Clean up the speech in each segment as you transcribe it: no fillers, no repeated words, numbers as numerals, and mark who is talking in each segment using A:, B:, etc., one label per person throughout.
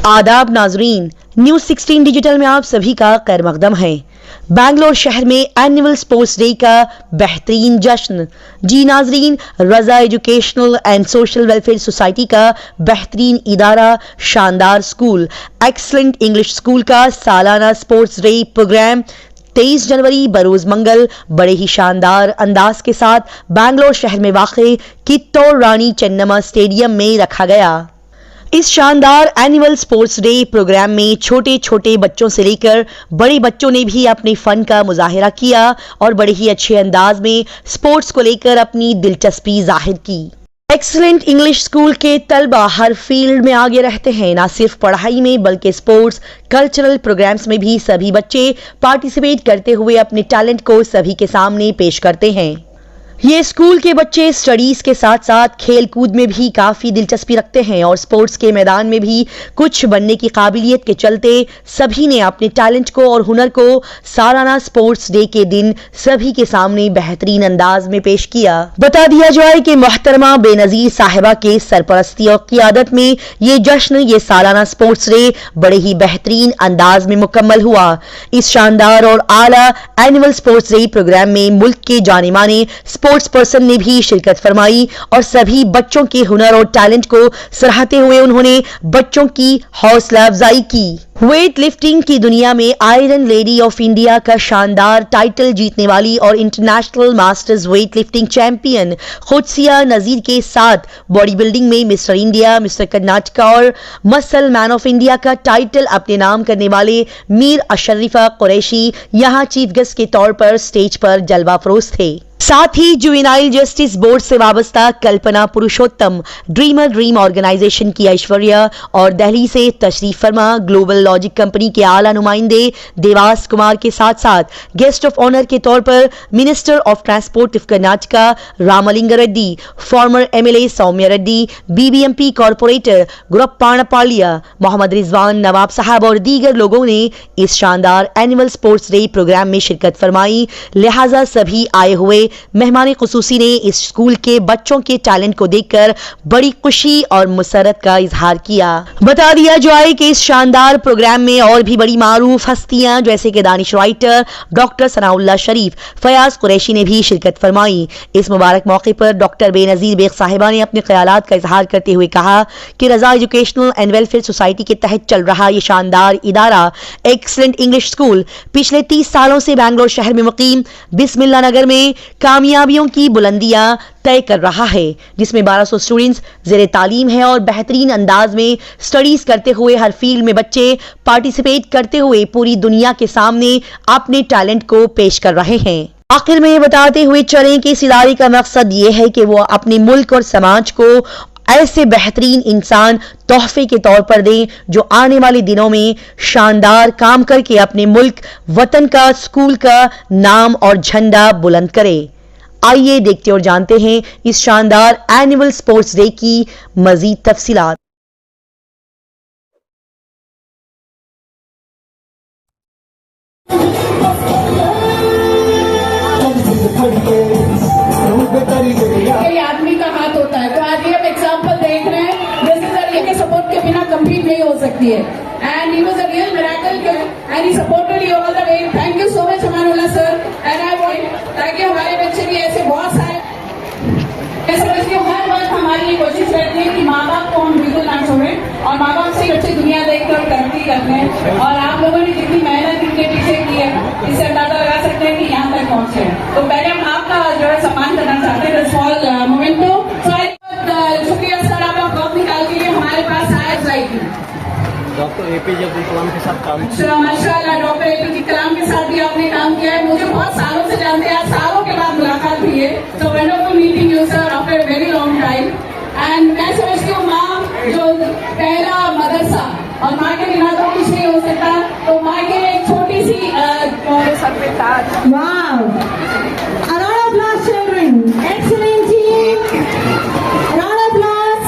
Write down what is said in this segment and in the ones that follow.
A: आदाब नाजरीन, news 16 digital में आप सभी का खैर मकदम है। बैंगलोर शहर में एनुअल स्पोर्ट्स डे का बेहतरीन जश्न। जी नाजरीन, Raza educational and social welfare society का बेहतरीन इदारा शानदार स्कूल एक्सलेंट इंग्लिश स्कूल का सालाना स्पोर्ट्स डे प्रोग्राम 23 जनवरी बरोज मंगल बड़े ही शानदार अंदाज के साथ बैंगलोर शहर में वाक़े कित्तौर रानी चेन्नम्मा स्टेडियम में रखा गया। इस शानदार एनुअल स्पोर्ट्स डे प्रोग्राम में छोटे छोटे बच्चों से लेकर बड़े बच्चों ने भी अपने फन का मुजाहिरा किया और बड़े ही अच्छे अंदाज में स्पोर्ट्स को लेकर अपनी दिलचस्पी जाहिर की। एक्सीलेंट इंग्लिश स्कूल के तलबा हर फील्ड में आगे रहते हैं, ना सिर्फ पढ़ाई में बल्कि स्पोर्ट्स कल्चरल प्रोग्राम्स में भी सभी बच्चे पार्टिसिपेट करते हुए अपने टैलेंट को सभी के सामने पेश करते हैं। ये स्कूल के बच्चे स्टडीज के साथ साथ खेल कूद में भी काफी दिलचस्पी रखते हैं और स्पोर्ट्स के मैदान में भी कुछ बनने की काबिलियत के चलते सभी ने अपने टैलेंट को और हुनर को सालाना स्पोर्ट्स डे के दिन सभी के सामने बेहतरीन अंदाज में पेश किया। बता दिया जाए कि मोहतरमा बेनजीर साहिबा के सरपरस्ती और क़ियादत में ये जश्न, ये सालाना स्पोर्ट्स डे बड़े ही बेहतरीन अंदाज में मुकम्मल हुआ। इस शानदार और आला एनुअल स्पोर्ट्स डे प्रोग्राम में मुल्क के जाने माने स्पोर्ट्स पर्सन ने भी शिरकत फरमाई और सभी बच्चों के हुनर और टैलेंट को सराहते हुए उन्होंने बच्चों की हौसला अफजाई की। वेट लिफ्टिंग की दुनिया में आयरन लेडी ऑफ इंडिया का शानदार टाइटल जीतने वाली और international masters weight lifting champion Khudsiya Nazeer के साथ बॉडी बिल्डिंग में मिस्टर इंडिया, मिस्टर कर्नाटका और मसल मैन ऑफ इंडिया का टाइटल अपने नाम करने वाले मीर अशरीफा कुरैशी यहाँ चीफ गेस्ट के तौर पर स्टेज पर जलवा फरोज थे। साथ ही जुवेनाइल जस्टिस बोर्ड से वाबस्ता कल्पना पुरुषोत्तम, ड्रीम ऑर्गेनाइजेशन की ऐश्वर्या और दिल्ली से तशरीफ फरमा ग्लोबल लॉजिक कंपनी के आला नुमाइंदे देवास कुमार के साथ साथ गेस्ट ऑफ ऑनर के तौर पर minister of transport of Karnataka Ramalinga Reddy, former MLA Sowmya Reddy, BBMP corporator Gurappana Palya, Mohammad Rizwan Nawab Sahab और दीगर लोगों ने इस शानदार एनुअल स्पोर्ट्स डे प्रोग्राम में शिरकत फरमाई। लिहाजा सभी आए हुए मेहमान खुसूसी ने इस स्कूल के बच्चों के टैलेंट को देखकर बड़ी खुशी और मुसरत का इजहार किया। बता दिया जाए कि इस शानदार प्रोग्राम में और भी बड़ी मारूफ हस्तियां जैसे कि दानिश राइटर डॉक्टर सनाउल्लाह शरीफ, फयाज कुरैशी ने भी शिरकत फरमाई। इस मुबारक मौके पर डॉक्टर बेनजीर बेग साहिबा ने अपने ख्यालात का इजहार करते हुए कहा कि रजा एजुकेशनल एंड वेलफेयर सोसाइटी के तहत चल रहा ये शानदार इदारा एक्सलेंट इंग्लिश स्कूल पिछले 30 सालों से बैंगलोर शहर में मुकीम बिस्मिल्लाह नगर में कामयाबियों की बुलंदियां तय कर रहा है, जिसमें 1200 स्टूडेंट्स ज़ेरे तालीम है और बेहतरीन अंदाज में स्टडीज करते हुए हर फील्ड में बच्चे पार्टिसिपेट करते हुए पूरी दुनिया के सामने अपने टैलेंट को पेश कर रहे हैं। आखिर में ये बताते हुए चलें कि इस इदारे का मकसद ये है कि वो अपने मुल्क और समाज को ऐसे बेहतरीन इंसान तोहफे के तौर पर दें जो आने वाले दिनों में शानदार काम करके अपने मुल्क वतन का स्कूल का नाम और झंडा बुलंद करे। आइए देखते और जानते हैं इस शानदार एनुअल स्पोर्ट्स डे की मजीद तफसीलात।
B: आदमी का हाथ होता है, तो आज ये हम एग्जांपल देख रहे हैं जैसे के सपोर्ट के बिना कंप्लीट नहीं हो सकती है। And he was a real miracle and he supported you all the way. Thank you so much Amanullah sir. And I want ताकि हमारे बच्चे भी ऐसे बहुत सारे मैं समझती हूँ हर वक्त हमारी ये कोशिश रहती है कि माँ बाप को हम बिल्कुल ना छोड़ें और माँ बाप से अच्छी दुनिया देखकर तरक्की करते हैं। और आप लोगों ने जितनी मेहनत इनके पीछे की है इससे अंदाजा लगा सकते हैं कि यहाँ तक पहुंचे हैं। तो पहले हम आपका जो है सम्मान करना चाहते हैं स्मॉल मोमेंट को। शुक्रिया सर, आप वक्त निकाल के लिए हमारे पास आए जाएगी।
C: डॉक्टर एपीजे अब्दुल कलाम के साथ काम किया।
B: माशाल्लाह, डॉक्टर एपीजे कलाम के साथ भी आपने काम किया है। मुझे बहुत सालों से जानते हैं, सालों के बाद मुलाकात हुई है। तो wonderful meeting you sir after very long time. And मैं समझती हूँ माँ जो पहला मदरसा और माँ के बिना तो कुछ नहीं हो सकता, तो माँ के एक छोटी सी सर पे ताज। Wow, a lot of applause children, excellent team, a lot of applause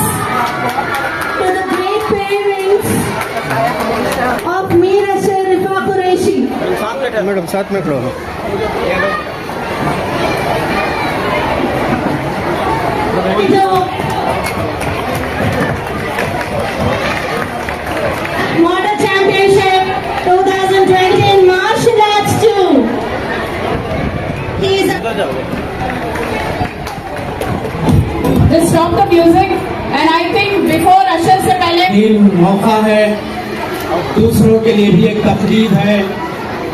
B: to the great parents of Mir Asharifa Qureshi.
C: Madam साथ में खड़ो।
B: Just stop the music. And I think before Usher से पहले
D: ये मौका है, दूसरों के लिए भी एक तकलीफ है,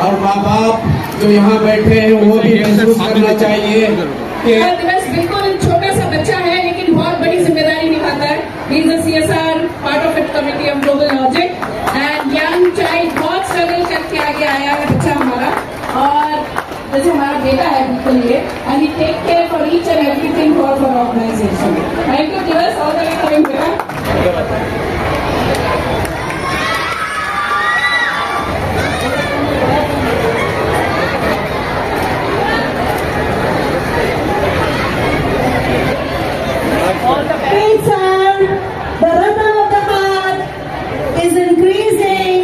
D: और माँ बाप जो यहाँ बैठे हैं वो भी महसूस करना चाहिए कि
B: दिवस बिल्कुल छोटा सा बच्चा है लेकिन बहुत बड़ी जिम्मेदारी निभाता है. He is a CSR part of it committee of Global Logic and young child बहुत स्ट्रगल करके आगे आया है बच्चा हमारा, और जैसे हमारा बेटा है बिल्कुल ये, and he take care for each and everything for organization. Thank you दिवस, all the way coming बेटा.
E: Please, sir, the rhythm of the heart is increasing.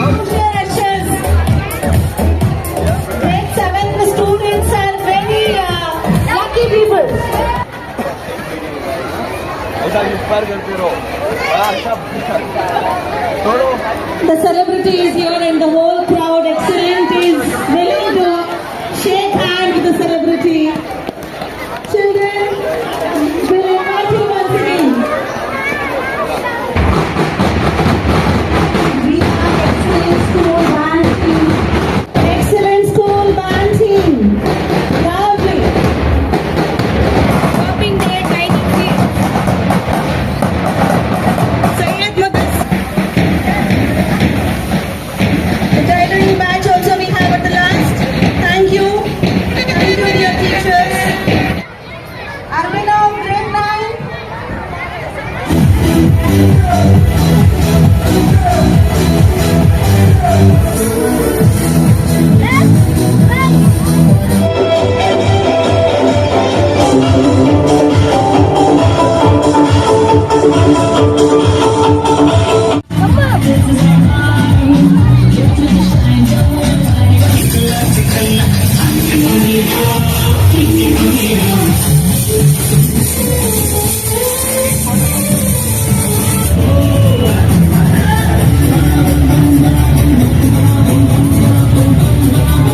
E: Congratulations. Grade 7 students are very lucky people.
C: ऐसा inspire करते रहो. अच्छा छोड़ो.
E: The celebrity is here and the whole crowd, excellent, is willing to shake hands with the celebrity. Children, will invite you once again. We have excellent school band team. Excellent school band team. Lovely. Shopping their tiny feet. Sayyid Mudas. The tailoring batch also we have at the last. Thank you. Thank you, dear teachers. Arvino, grade 9.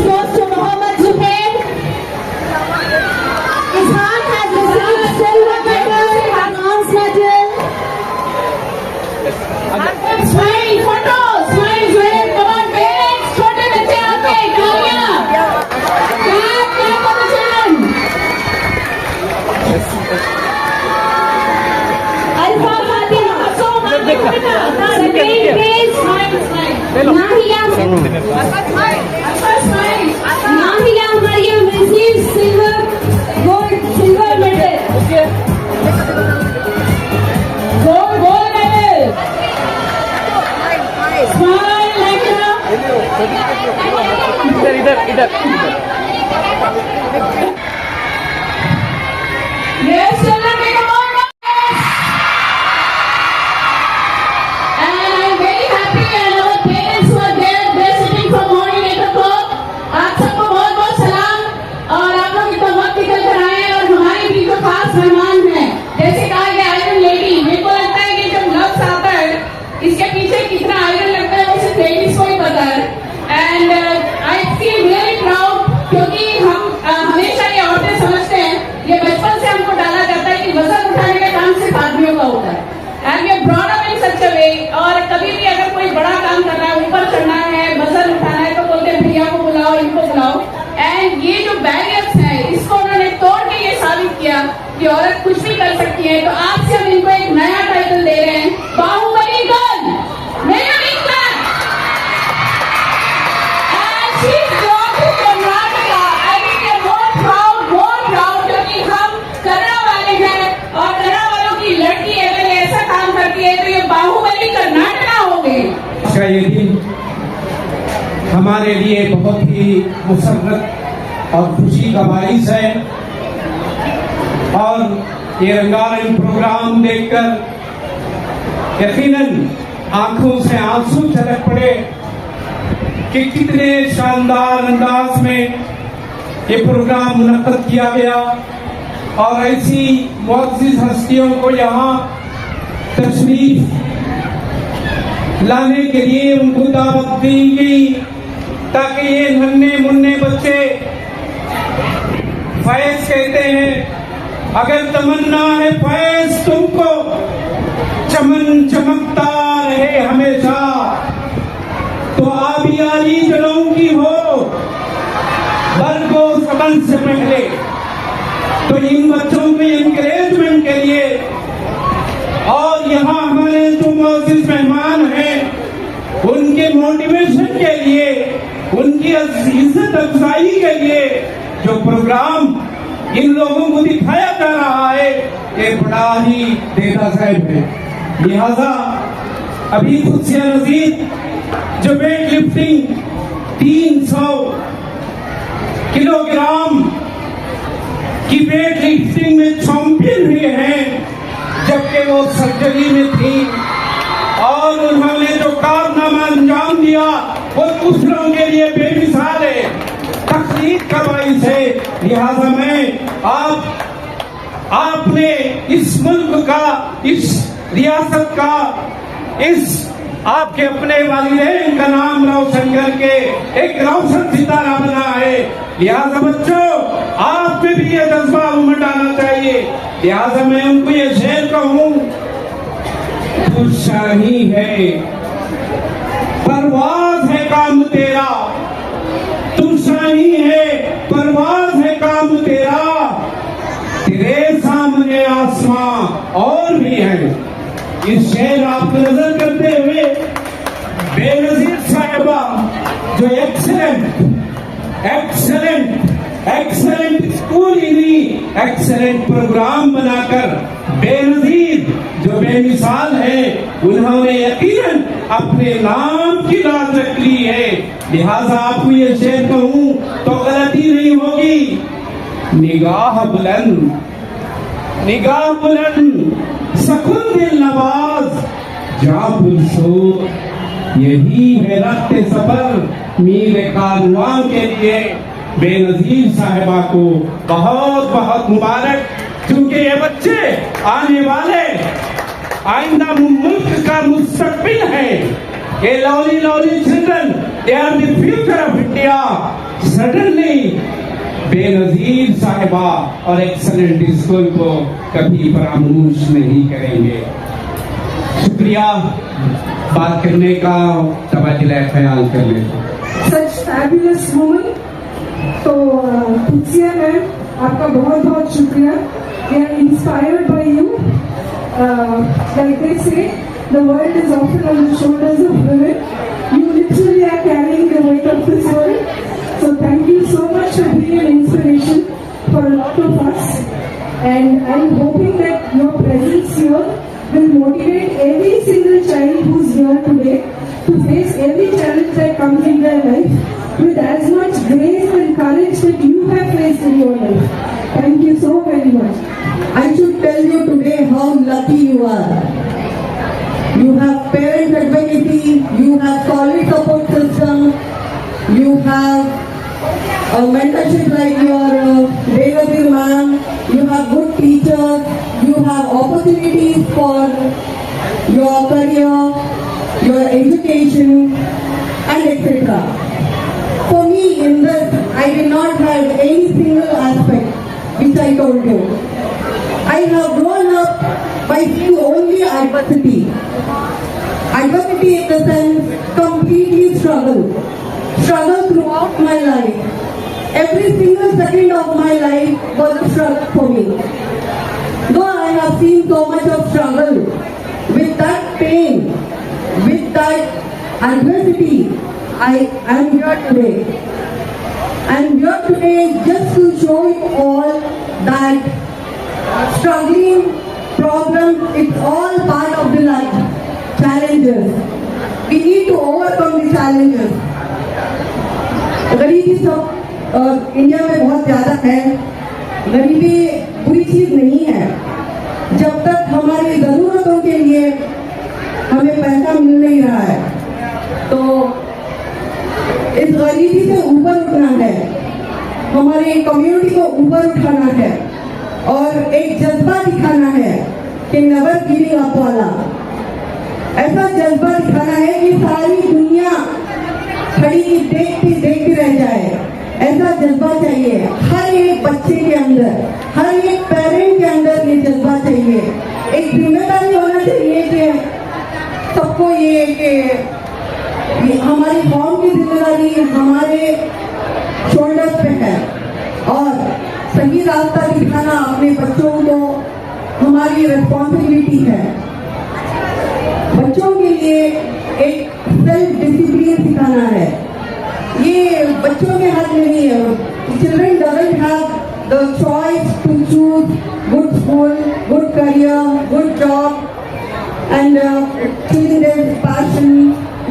E: Goes to Mohammed Zuhair. Ishan has received silver medal, bronze medal.
B: Smile, photo, smile, Zuhair, come on parents, छोटे बच्चे आते हैं, तालियां. Clap, clap for the children.
E: Arifa Fatima. Second place, Nahila.
B: अच्छा smile.
E: Nahila Mariam receives silver medal.
B: Gold medal. Smile, Nahila.
C: इधर.
B: Yes, children, make a more noise. And I'm very happy and our parents who are there, they're sitting from morning 8 o'clock. आप सबको बहुत बहुत सलाम, और आप लोग इतना वक्त निकल कर आए हैं, और हमारे भी जो खास मेहमान हैं, जैसे कहा गया आयरन लेडी, मेरे को लगता है कि जब लफ्ज आता है इसके पीछे कितना आयरन लगता है वो सिर्फ लेडीज को ही पता है. And I feel really proud, क्योंकि हम हमेशा ये औरतें समझते हैं, ये बचपन से हमको डाला जाता है कि वजन उठाने का काम सिर्फ आदमियों का होता है. And we brought up in such a way, और कभी भी अगर कोई बड़ा काम करना है, ऊपर चढ़ना है, वजन उठाना है, तो बोलते हैं भैया को बुलाओ, इनको बुलाओ. एंड ये जो बैरियर्स हैं, इसको उन्होंने तोड़ के ये साबित किया कि औरत कुछ भी कर सकती है. तो आज से हम इनको एक नया टाइटल दे रहे हैं, बाहुबली गर्ल. मेरा And she's gone to Karnataka. I think we are more proud, क्योंकि हम करना वाले हैं, और करना वालों की लड़की अगर ये ऐसा काम करती है तो ये बाहुबली कर्नाटका हो गई.
D: का ये दिन हमारे लिए बहुत ही मुसर्रत और खुशी का बाइस है, और ये रंगारंग प्रोग्राम देखकर यकीनन आंखों से आंसू छलक पड़े कि कितने शानदार अंदाज में ये प्रोग्राम मुनक्कद किया गया और ऐसी मुअज़्ज़िज़ हस्तियों को यहाँ तशरीफ लाने के लिए उनको दावत दी गई ताकि ये नन्हे मुन्ने बच्चे फैज कहते हैं, अगर तमन्ना है फैज तुमको चमन चमकता रहे हमेशा, तो आबियारी जलों की हो बरगो सबन से पहले। तो इन बच्चों के एनकरेजमेंट के लिए और यहाँ हमारे जो मुअज़्ज़िज़ मेहमान हैं उनके मोटिवेशन के लिए, उनकी इज्जत अफजाई के लिए जो प्रोग्राम इन लोगों को दिखाया जा रहा है ये बड़ा ही देदा साहब है। लिहाजा अभी खुशिया नजीर जो वेट लिफ्टिंग 300 किलोग्राम की वेट लिफ्टिंग में चैंपियन हुए हैं, जबकि वो सर्जरी में थी और उन्होंने जो कारनामा अंजाम दिया वो दूसरों के लिए बेमिसाल है, तकलीफ का बाइस है। लिहाजा मैं आपने इस मुल्क का, इस रियासत का, इस आपके अपने वालिदैन का नाम रोशन करके एक रोशन सितारा बना है। लिहाजा बच्चों आप में भी ये जज्बा उमड़ आना चाहिए। लिहाजा मैं उनको ये शेर कहूं, तू शाही है परवाज है काम तेरा, तू शाही है परवाज है काम तेरा, तेरे सामने आसमां और भी है। इस शेर आप नजर करते हुए बेनजीर साहिबा जो एक्सेलेंट स्कूल ही नहीं, एक्सेलेंट प्रोग्राम बनाकर बेनजीर जो बेमिसाल है, उन्होंने यकीनन अपने नाम की लाज रख ली है। लिहाजा आपको ये शेर कहूं तो गलती नहीं होगी। निगाह बुलंद सकुन दिल नवाज जा पुरशोर, यही है रफ्ते सफर मीर कारवां के लिए। बेनजीर साहिबा को बहुत बहुत मुबारक, क्योंकि ये बच्चे आने वाले आइंदा मुल्क का मुस्तकबिल है। ये lovely children, they are the future of India. Suddenly Benazir साहिबा और एक्सलेंट स्कूल को कभी फरामोश नहीं करेंगे। शुक्रिया बात करने का, तबादला ख्याल करने का।
F: Such fabulous woman. तो खुशिया मैम आपका बहुत बहुत शुक्रिया। We are inspired by you. Like they say, the world is often on the shoulders of women. You literally are carrying the weight of this world. So thank you so much for being an inspiration for a lot of us. And I'm hoping that your presence here will motivate every single child who's here today to face every challenge that comes in their life with as much grace and courage that you have faced in your life. Thank you so very much.
E: I should tell you today how lucky you are. You have parent advocacy, you have solid support system, you have a mentorship like your Devati ma'am, you have good teachers, you have opportunities for your career, your education, and etc. For me, in this, I did not have any single aspect which I told you. I have grown up by seeing only adversity. Adversity in the sense, completely struggle throughout my life. Every single second of my life was a struggle for me. Though I have seen so much of struggle, with that pain, with that adversity, I am here today. I am here today just to show you all that struggling, problems, it's all part of the life. Challenges. We need to overcome the challenges. गरीबी सब India में बहुत ज्यादा है। गरीबी बुरी चीज नहीं है। जब तक हमारी जरूरतों के लिए हमें पैसा मिल नहीं रहा है, तो इस गरीबी से ऊपर उठना है। हमारे
F: अपने कम्युनिटी को ऊपर उठाना है और एक जज्बा दिखाना है कि नेवर गिविंग अप वाला, ऐसा जज्बा दिखाना है कि सारी दुनिया खड़ी देखती रह जाए, ऐसा जज्बा चाहिए हर एक बच्चे के अंदर, हर एक पेरेंट के अंदर ये जज्बा चाहिए। एक जिम्मेदारी होना चाहिए कि सबको ये हमारी कौम की जिम्मेदारी हमारे शोल्डर्स पे है और सही रास्ता दिखाना अपने बच्चों को हमारी रिस्पॉन्सिबिलिटी है। बच्चों के लिए एक सेल्फ डिसिप्लिन सिखाना है, ये बच्चों के हाथ में नहीं है। Children doesn't have the choice to choose good school, good career, good job and choosing their passion,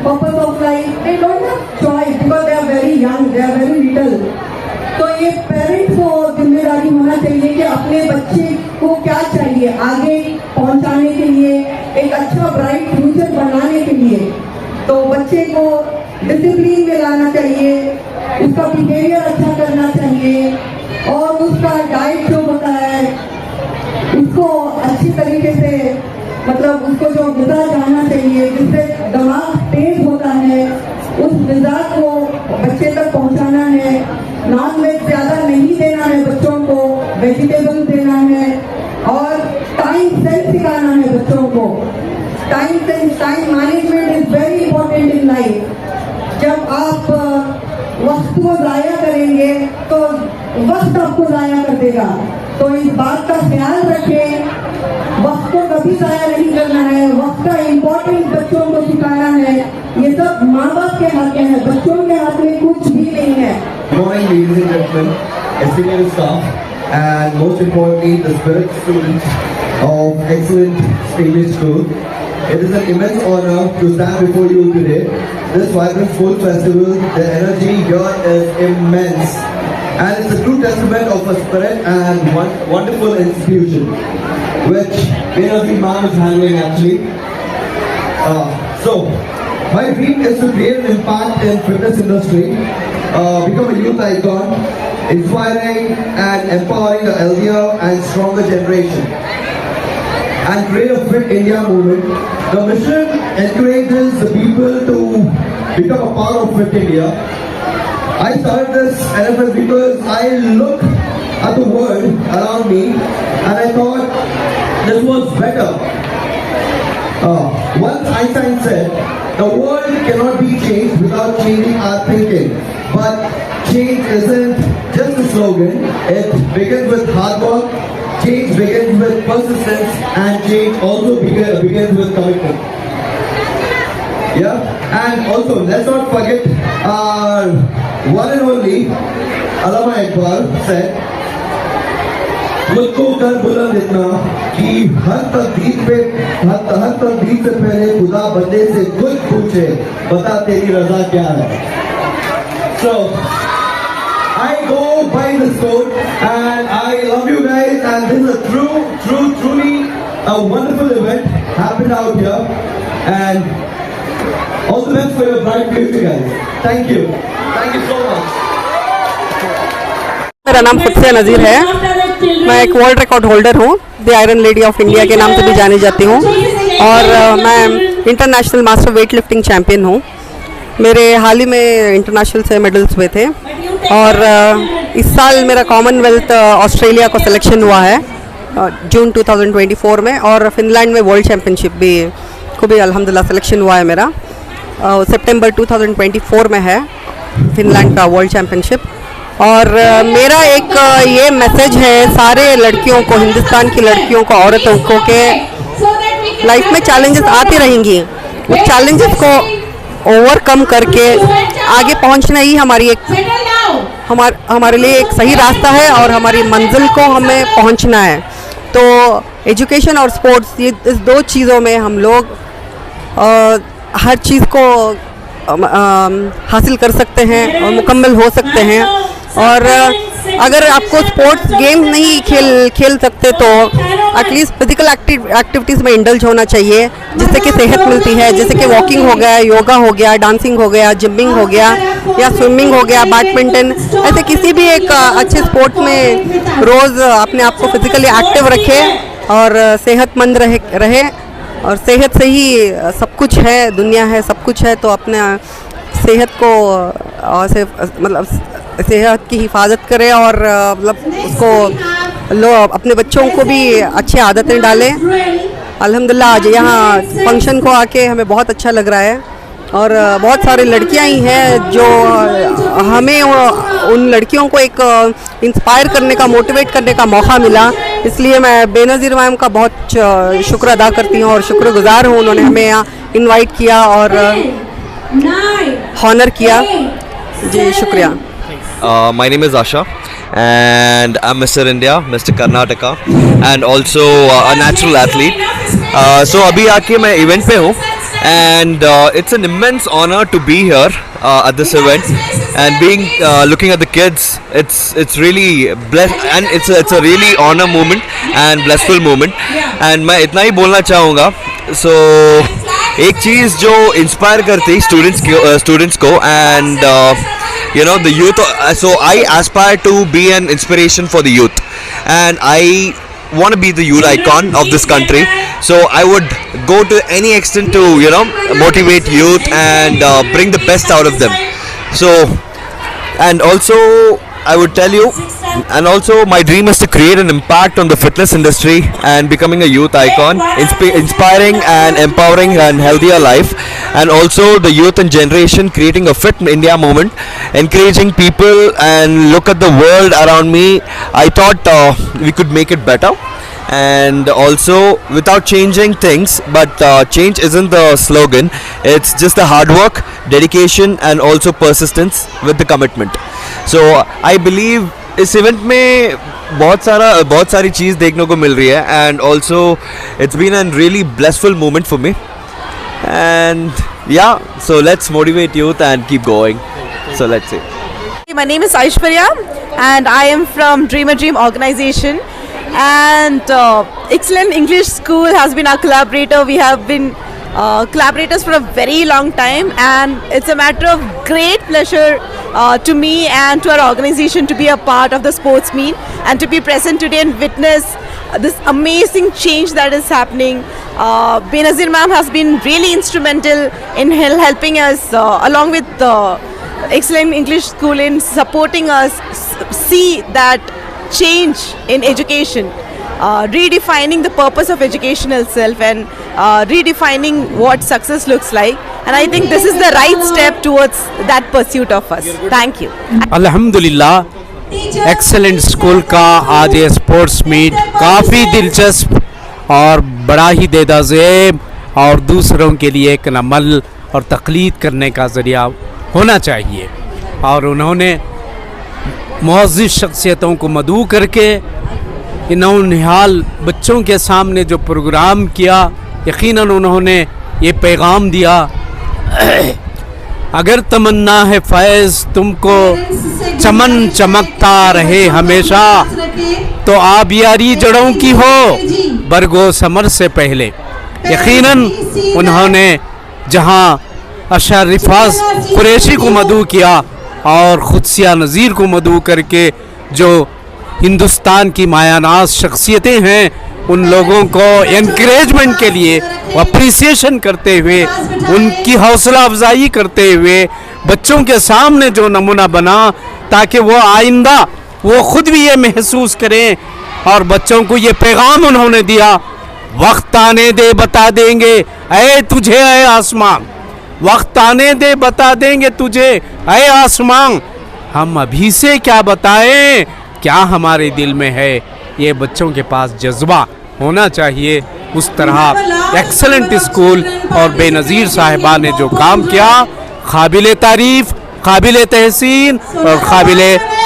F: purpose of life. They don't have choice because they are very young, they are very little. तो ये parents को जिम्मेदारी होना चाहिए कि अपने बच्चे को क्या चाहिए आगे पहुंचाने के लिए, एक अच्छा ब्राइट फ्यूचर बनाने के लिए। तो बच्चे को डिसिप्लिन में लाना चाहिए, उसका बिहेवियर अच्छा करना चाहिए और उसका डाइट जो होता है उसको अच्छी तरीके से, मतलब उसको जो ग़िज़ा जाना चाहिए जिससे दिमाग तेज होता है, उस ग़िज़ा को बच्चे तक पहुंचाना है। नॉन वेज ज़्यादा नहीं देना है बच्चों को, वेजिटेबल देना है और टाइम सेंस सिखाना है बच्चों को। Time sense, time management is very important in life. जब आप वक्त को ज़ाया करेंगे तो वक्त आपको ज़ाया कर देगा, तो इस बात का ख्याल रखें, वक्त को कभी ज़ाया नहीं करना है, वक्त का इम्पोर्टेंस बच्चों को सिखाना है। ये सब माँ बाप के हाथ में है, बच्चों के हाथ में कुछ भी नहीं है।
G: Good morning, ladies and gentlemen, esteemed staff, and most importantly, the spirit students of excellent English School. It is an immense honor to stand before you today. This vibrant sports festival, the energy here is immense, and it's a true testament of a spirit and wonderful institution, which Benazir Ma'am is handling actually. So, my dream is to create an impact in fitness industry, become a youth icon, inspiring and empowering the healthier and stronger generation, and create a fit India movement. The mission encourages the people to become a part of Fit India. I started this NFS because I look at the world around me and I thought this was better. Once Einstein said, the world cannot be changed without changing our thinking. But change isn't just a slogan, it begins with hard work, change begins with persistence, and change also begins with commitment. Yeah, and also let's not forget our one and only Allama Iqbal said, खुद को कर बुलंद इतना कि हर तकदीर से पहले खुदा बंदे से खुद पूछे बता तेरी रजा क्या है. So I go by this quote and I love you guys, and this is a truly a wonderful event happened out here, and all the best for your bright future guys. Thank you so much.
H: मेरा नाम फुत्सिया नज़ीर है, मैं एक world record holder हूँ, the iron lady of India के नाम से भी जानी जाती हूँ, और मैं international master weight lifting champion हूँ। मेरे हाल ही में इंटरनेशनल से मेडल्स हुए थे, और इस साल मेरा कॉमनवेल्थ ऑस्ट्रेलिया को सिलेक्शन हुआ है जून 2024 में, और फिनलैंड में वर्ल्ड चैम्पियनशिप भी को भी अल्हम्दुलिल्लाह सिलेक्शन हुआ है मेरा। सितंबर 2024 में है फिनलैंड का वर्ल्ड चैम्पियनशिप। और मेरा एक ये मैसेज है सारे लड़कियों को, हिंदुस्तान की लड़कियों को, औरतों को, कि लाइफ में चैलेंजेस आती रहेंगी, उस चैलेंजेस को ओवरकम करके आगे पहुंचना ही हमारे लिए एक सही रास्ता है, और हमारी मंजिल को हमें पहुंचना है। तो एजुकेशन और स्पोर्ट्स, ये इस दो चीज़ों में हम लोग हर चीज़ को हासिल कर सकते हैं और मुकम्मल हो सकते हैं। और अगर आपको स्पोर्ट्स गेम नहीं खेल सकते तो एटलीस्ट फिजिकल एक्टिविटीज़ में इंडल्ज होना चाहिए, जिससे कि सेहत मिलती है, जैसे कि वॉकिंग हो गया, योगा हो गया, डांसिंग हो गया, जिमिंग हो गया या स्विमिंग हो गया, बैडमिंटन, ऐसे किसी भी एक अच्छे स्पोर्ट में रोज़ अपने आप को फिजिकली एक्टिव रखें और सेहतमंद रहे और सेहत से ही सब कुछ है, दुनिया है, सब कुछ है। तो अपने सेहत को मतलब सेहत की हिफाजत करें और मतलब उसको अपने बच्चों को भी अच्छी आदतें डालें। अल्हम्दुलिल्लाह आज यहाँ फंक्शन को आके हमें बहुत अच्छा लग रहा है और बहुत सारी लड़कियाँ ही हैं जो हमें उन लड़कियों को एक इंस्पायर करने का, मोटिवेट करने का मौका मिला, इसलिए मैं बेनज़ीर मैम का बहुत शुक्र अदा करती हूँ और शुक्रगुजार हूँ। उन्होंने हमें यहाँ इनवाइट किया और हॉनर किया। जी शुक्रिया।
I: My name is Asha and I'm Mr. India, Mr. Karnataka and also a natural athlete. So अभी आके मैं event पे हूँ and it's an immense honor to be here at this event and being looking at the kids. It's really blessed and it's a really honor moment and blissful moment and मैं इतना ही बोलना चाहूँगा। So एक चीज़ जो inspire करती students को and you know the youth, so I aspire to be an inspiration for the youth and I want to be the youth icon of this country, so I would go to any extent to motivate youth and bring the best out of them. So and also I would tell you, and also my dream is to create an impact on the fitness industry and becoming a youth icon, inspiring and empowering and healthier life, and also the youth and generation creating a fit India movement, encouraging people and look at the world around me. I thought we could make it better. And also without changing things, but change isn't the slogan, it's just the hard work, dedication and also persistence with the commitment. So I believe इस event में बहुत सारी चीज़ देखने को मिल रही है and also it's been a really blissful moment for me and yeah, so let's motivate youth and keep going. So let's see.
J: My name is Aishwarya and I am from Dream a Dream organization and Excellent English School has been our collaborator. We have been collaborators for a very long time and it's a matter of great pleasure to me and to our organization to be a part of the sports meet and to be present today and witness this amazing change that is happening. Benazir ma'am has been really instrumental in helping us along with the Excellent English School in supporting us see that change in education, redefining the purpose of education itself and redefining what success looks like, and I think this is the right step towards that pursuit of us. Thank you.
K: अल्हम्दुलिल्लाह excellent school का आज ये sports meet काफ़ी दिलचस्प और बड़ा ही देदाज़ेब और दूसरों के लिए एक अमल और तक़लीद करने का ज़रिया होना चाहिए और उन्होंने मुअज़्ज़िज़ शख्सियतों को मदऊ करके नौनिहाल बच्चों के सामने जो प्रोग्राम किया, यकीनन उन्होंने ये पैगाम दिया, अगर तमन्ना है फैज़ तुमको चमन चमकता रहे हमेशा, तो आबियारी जड़ों की हो बरगो समर से पहले। यकीनन उन्होंने जहां अशरिफाज कुरैशी को मदऊ किया और खुदसिया नज़ीर को मदऊ करके जो हिंदुस्तान की मायानाज़ शख्सियतें हैं उन लोगों को एनकरेजमेंट के लिए अप्रिसिएशन करते हुए उनकी हौसला अफजाई करते हुए बच्चों के सामने जो नमूना बना ताकि वो आइंदा वो ख़ुद भी ये महसूस करें और बच्चों को ये पैगाम उन्होंने दिया, वक्त आने दे बता देंगे ऐ तुझे ऐ आसमां, वक्त आने दे बता देंगे तुझे ऐ आसमां, हम अभी से क्या बताएं क्या हमारे दिल में है। ये बच्चों के पास जज्बा होना चाहिए। उस तरह एक्सेलेंट स्कूल और बेनज़ीर साहिबा ने जो काम किया काबिल तारीफ़, काबिल तहसीन और काबिल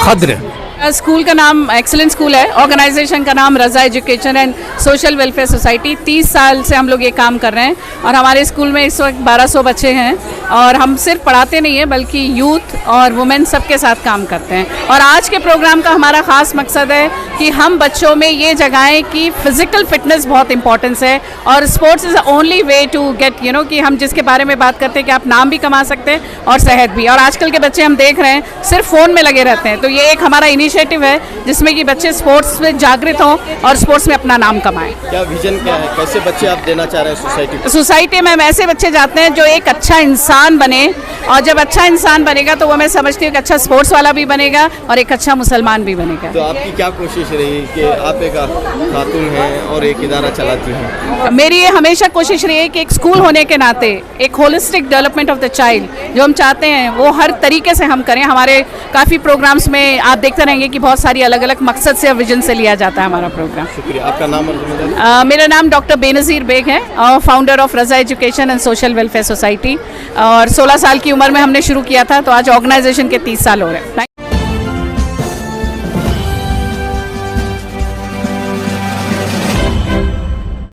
K: क़द्र।
J: स्कूल का नाम एक्सीलेंट स्कूल है, ऑर्गेनाइजेशन का नाम Raza education and social welfare society. 30 साल से हम लोग ये काम कर रहे हैं और हमारे स्कूल में इस वक्त 1200 बच्चे हैं और हम सिर्फ पढ़ाते नहीं हैं बल्कि यूथ और वुमेन सबके साथ काम करते हैं। और आज के प्रोग्राम का हमारा ख़ास मकसद है कि हम बच्चों में ये जगाएं कि फिज़िकल फिटनेस बहुत इंपॉर्टेंस है और sports is the only way to get कि हम जिसके बारे में बात करते हैं कि आप नाम भी कमा सकते हैं और सेहत भी। और आजकल के बच्चे हम देख रहे हैं सिर्फ फ़ोन में लगे रहते हैं, तो ये एक हमारा इनिशिएटिव है जिसमें कि बच्चे स्पोर्ट्स में जागृत हों और स्पोर्ट्स में अपना नाम कमाएं।
C: क्या विजन क्या है, कैसे बच्चे आप देना चाह रहे हैं सोसाइटी को?
J: सोसाइटी में हम ऐसे बच्चे जाते हैं जो एक अच्छा इंसान बने और जब अच्छा इंसान बनेगा तो वो मैं समझती हूँ कि अच्छा स्पोर्ट्स वाला भी बनेगा और एक अच्छा मुसलमान भी बनेगा।
C: तो आपकी क्या कोशिश रही कि आप एक खातून हैं और एक इदारा चलाती हैं?
J: मेरी ये हमेशा कोशिश रही है कि एक स्कूल होने के नाते एक holistic development of the child जो हम चाहते हैं वो हर तरीके से हम करें। हमारे काफ़ी प्रोग्राम्स में आप देखते रहेंगे कि बहुत सारी अलग अलग मकसद से और विजन से लिया जाता है हमारा प्रोग्राम।
C: शुक्रिया। आपका नाम और
J: मेरा नाम डॉक्टर बेनज़ीर बेग है और founder of Raza education and social welfare society और 16 साल की उम्र में हमने शुरू किया था, तो आज ऑर्गेनाइजेशन के 30 साल हो रहे हैं।